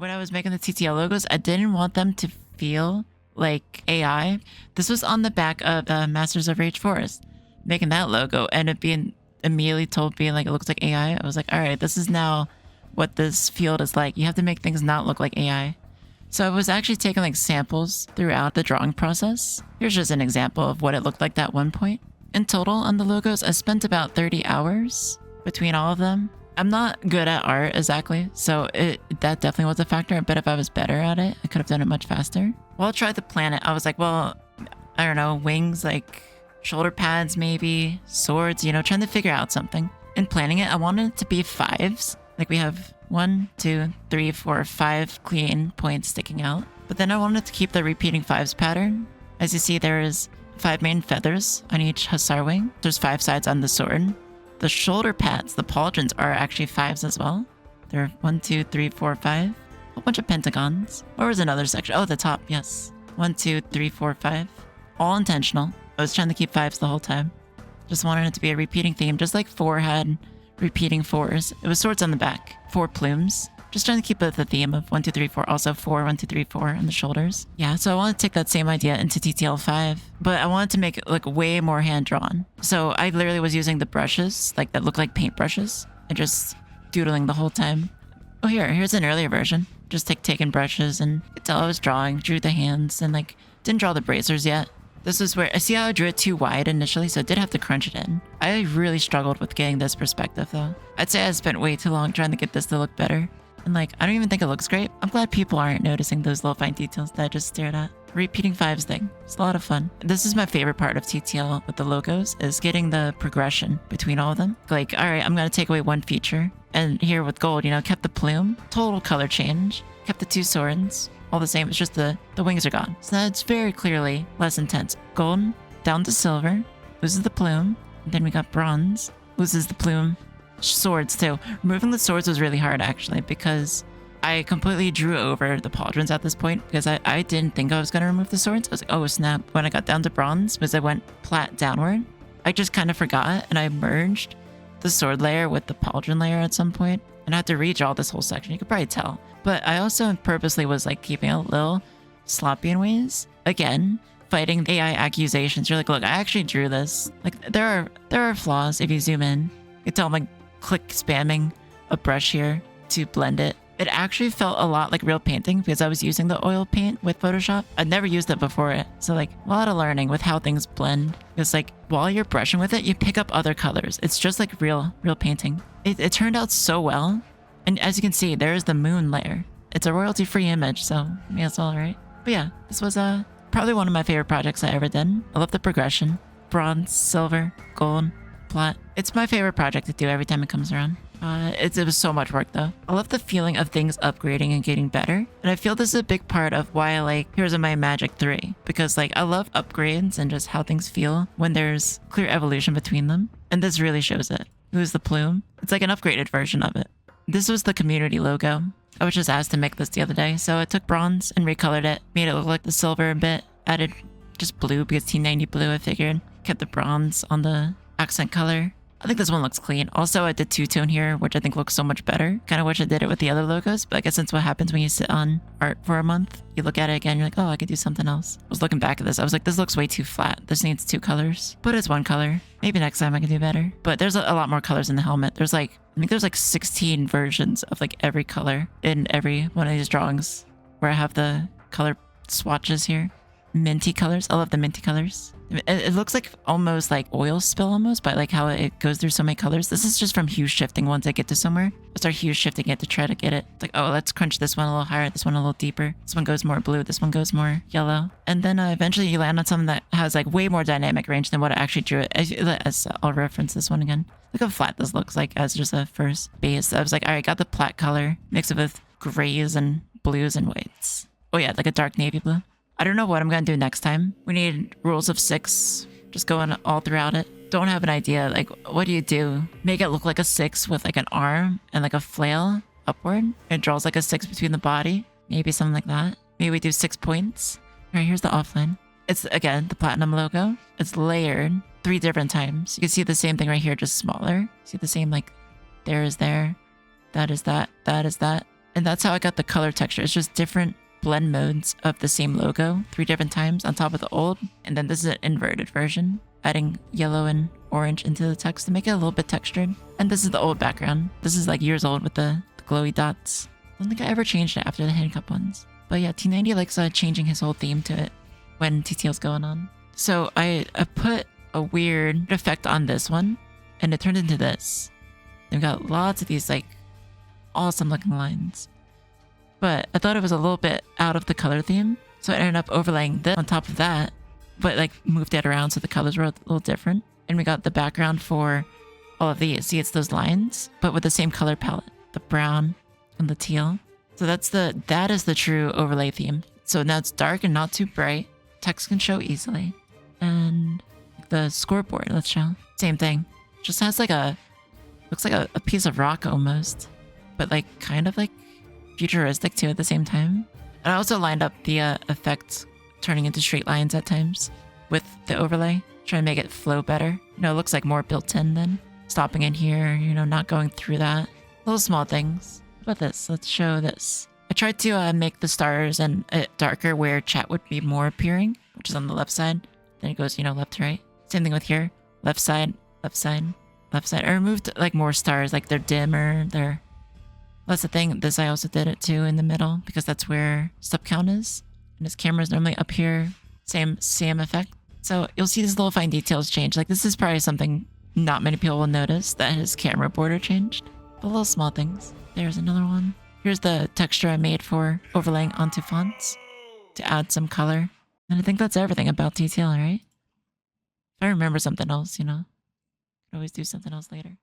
When I was making the TTL logos, I didn't want them to feel like AI. This was on the back of Masters of Rage Forest, making that logo, and it being immediately told being like it looks like AI. I was like, all right, this is now what this field is like. You have to make things not look like AI. So I was actually taking like samples throughout the drawing process. Here's just an example of what it looked like at one point. In total on the logos, I spent about 30 hours between all of them. I'm not good at art exactly, so that definitely was a factor. I bet if I was better at it, I could have done it much faster. While I tried to plan it, I was like, well, I don't know, wings, like shoulder pads maybe, swords, you know, trying to figure out something. In planning it, I wanted it to be fives. Like we have 1, 2, 3, 4, 5 clean points sticking out. But then I wanted to keep the repeating fives pattern. As you see, there is 5 main feathers on each hussar wing. There's 5 sides on the sword. The shoulder pads, the pauldrons, are actually 5s as well. There are 1, 2, 3, 4, 5. A whole bunch of pentagons. Or was another section? Oh, the top, yes. 1, 2, 3, 4, 5. All intentional. I was trying to keep 5s the whole time. Just wanted it to be a repeating theme, just like 4 had repeating 4s. It was swords on the back. 4 plumes. Just trying to keep it the theme of 1, 2, 3, 4. Also 4, 1, 2, 3, 4 on the shoulders. Yeah, so I want to take that same idea into TTL5, but I wanted to make it look way more hand-drawn. So I literally was using the brushes, like that look like paint brushes, and just doodling the whole time. Oh, here's an earlier version. Just taking brushes, and you could tell I was drawing, drew the hands, and like didn't draw the bracers yet. This is where I see how I drew it too wide initially, so I did have to crunch it in. I really struggled with getting this perspective though. I'd say I spent way too long trying to get this to look better. And like, I don't even think it looks great. I'm glad people aren't noticing those little fine details that I just stared at. Repeating 5s thing. It's a lot of fun. This is my favorite part of TTL with the logos, is getting the progression between all of them. Like, all right, I'm going to take away one feature. And here with gold, you know, kept the plume, total color change, kept the 2 swords, all the same. It's just the wings are gone. So that's very clearly less intense. Gold down to silver, loses the plume. Then we got bronze, loses the plume. Swords too. Removing the swords was really hard actually, because I completely drew over the pauldrons at this point, because I didn't think I was going to remove the swords. I was like, oh snap. When I got down to bronze, because I went plat downward, I just kind of forgot, and I merged the sword layer with the pauldron layer at some point, and I had to redraw this whole section. You could probably tell. But I also purposely was like keeping a little sloppy in ways. Again, fighting AI accusations. You're like, look, I actually drew this. Like there are flaws if you zoom in. You can tell I'm like click spamming a brush here to blend it. It actually felt a lot like real painting because I was using the oil paint with Photoshop. I'd never used it before it. So like a lot of learning with how things blend. Because like while you're brushing with it, you pick up other colors. It's just like real painting. It turned out so well. And as you can see, there's the moon layer. It's a royalty free image, so yeah, it's all right. But yeah, this was probably one of my favorite projects I ever did. I love the progression. Bronze, silver, gold, plat. It's my favorite project to do every time it comes around. It was so much work though. I love the feeling of things upgrading and getting better. And I feel this is a big part of why I like Heroes of Might and Magic 3. Because like I love upgrades and just how things feel when there's clear evolution between them. And this really shows it. Who's the plume? It's like an upgraded version of it. This was the community logo. I was just asked to make this the other day. So I took bronze and recolored it. Made it look like the silver a bit. Added just blue because T90 blue I figured. Kept the bronze on the accent color. I think this one looks clean. Also, I did two-tone here, which I think looks so much better. Kind of wish I did it with the other logos, but I guess that's what happens when you sit on art for a month. You look at it again, you're like, oh, I could do something else. I was looking back at this. I was like, this looks way too flat. This needs 2 colors, but it's 1 color. Maybe next time I can do better. But there's a lot more colors in the helmet. There's like, I think there's like 16 versions of like every color in every one of these drawings where I have the color swatches here. Minty colors. I love the minty colors. It looks like almost like oil spill almost, but like how it goes through so many colors. This is just from hue shifting once I get to somewhere. I start hue shifting it to try to get it. It's like, oh, let's crunch this one a little higher, this one a little deeper. This one goes more blue, this one goes more yellow. And then eventually you land on something that has like way more dynamic range than what I actually drew it. As I'll reference this one again. Look how flat this looks like as just a first base. I was like, all right, got the plat color, mix it with grays and blues and whites. Oh yeah, like a dark navy blue. I don't know what I'm going to do next time. We need rules of 6, just going all throughout it. Don't have an idea. Like, what do you do? Make it look like a 6 with like an arm and like a flail upward. It draws like a 6 between the body. Maybe something like that. Maybe we do 6 points. All right, here's the offline. It's, again, the platinum logo. It's layered 3 different times. You can see the same thing right here, just smaller. See the same, like, there is there. That is that. That is that. And that's how I got the color texture. It's just different blend modes of the same logo 3 different times on top of the old. And then this is an inverted version, adding yellow and orange into the text to make it a little bit textured. And this is the old background. This is like years old with the glowy dots. I don't think I ever changed it after the handcuff ones. But yeah, T90 likes changing his whole theme to it when TTL's going on. So I put a weird effect on this one, and it turned into this. And we got lots of these like awesome looking lines. But I thought it was a little bit out of the color theme, so I ended up overlaying this on top of that, but like moved it around so the colors were a little different. And we got the background for all of these. See, it's those lines, but with the same color palette, the brown and the teal. So that is the true overlay theme. So now it's dark and not too bright. Text can show easily. And the scoreboard, let's show. Same thing. Just has like looks like a piece of rock almost, but like kind of like futuristic too at the same time. And I also lined up the effects turning into straight lines at times with the overlay, trying to make it flow better. You know, it looks like more built in than stopping in here, you know, not going through that. Little small things. What about this? Let's show this. I tried to make the stars and darker where chat would be more appearing, which is on the left side. Then it goes, you know, left to right. Same thing with here. Left side, left side, left side. I removed like more stars, like they're dimmer, they're... That's the thing. This I also did it too in the middle because that's where step count is. And his camera's normally up here. Same effect. So you'll see these little fine details change. Like this is probably something not many people will notice, that his camera border changed. But little small things. There's another one. Here's the texture I made for overlaying onto fonts to add some color. And I think that's everything about TTL, right? If I remember something else, you know, I could always do something else later.